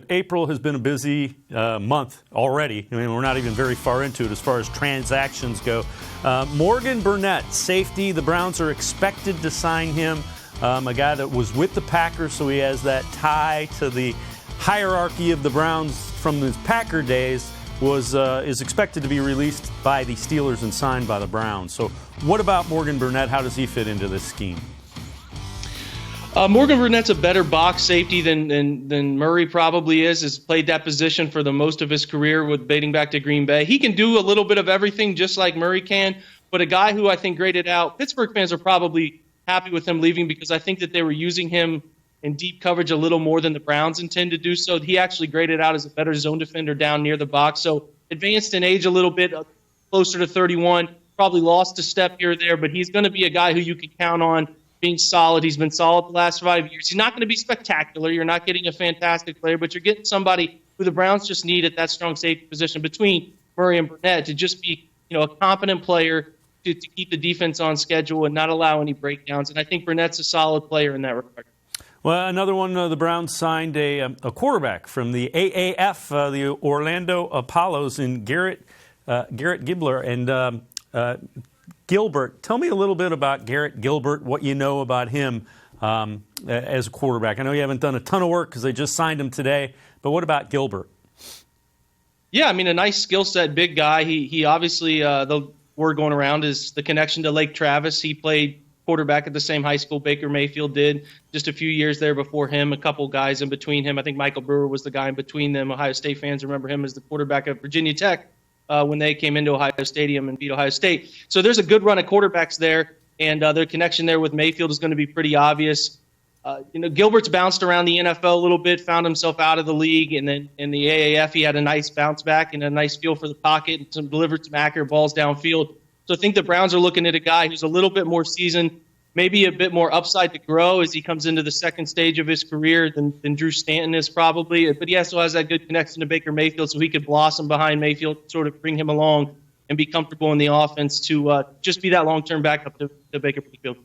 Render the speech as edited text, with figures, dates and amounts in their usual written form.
April has been a busy month already. I mean, we're not even very far into it as far as transactions go. Morgan Burnett, safety. The Browns are expected to sign him. A guy that was with the Packers, so he has that tie to the hierarchy of the Browns from his Packer days. Is expected to be released by the Steelers and signed by the Browns. So what about Morgan Burnett? How does he fit into this scheme? Morgan Burnett's a better box safety than Murray probably is. Has played that position for the most of his career with dating back to Green Bay. He can do a little bit of everything just like Murray can, but a guy who I think graded out, Pittsburgh fans are probably happy with him leaving because I think that they were using him in deep coverage a little more than the Browns intend to do so. He actually graded out as a better zone defender down near the box. So advanced in age a little bit, closer to 31, probably lost a step here or there, but he's going to be a guy who you can count on being solid. He's been solid the last 5 years. He's not going to be spectacular. You're not getting a fantastic player, but you're getting somebody who the Browns just need at that strong safety position between Murray and Burnett to just be, a competent player to keep the defense on schedule and not allow any breakdowns. And I think Burnett's a solid player in that regard. Well, another one, the Browns signed a quarterback from the AAF, the Orlando Apollos, in Garrett Gibler and Gilbert. Tell me a little bit about Garrett Gilbert, what you know about him as a quarterback. I know you haven't done a ton of work because they just signed him today, but what about Gilbert? Yeah, I mean, a nice skill set, big guy. He obviously, the word going around is the connection to Lake Travis. He played quarterback at the same high school Baker Mayfield did, just a few years there before him, a couple guys in between him. I think Michael Brewer was the guy in between them. Ohio State fans remember him as the quarterback of Virginia Tech when they came into Ohio Stadium and beat Ohio State. So there's a good run of quarterbacks there, and their connection there with Mayfield is going to be pretty obvious. Gilbert's bounced around the NFL a little bit, found himself out of the league, and then in the AAF he had a nice bounce back and a nice feel for the pocket and delivered some accurate balls downfield. So I think the Browns are looking at a guy who's a little bit more seasoned, maybe a bit more upside to grow as he comes into the second stage of his career than Drew Stanton is probably. But he also has that good connection to Baker Mayfield, so he could blossom behind Mayfield, sort of bring him along and be comfortable in the offense to just be that long-term backup to Baker Mayfield.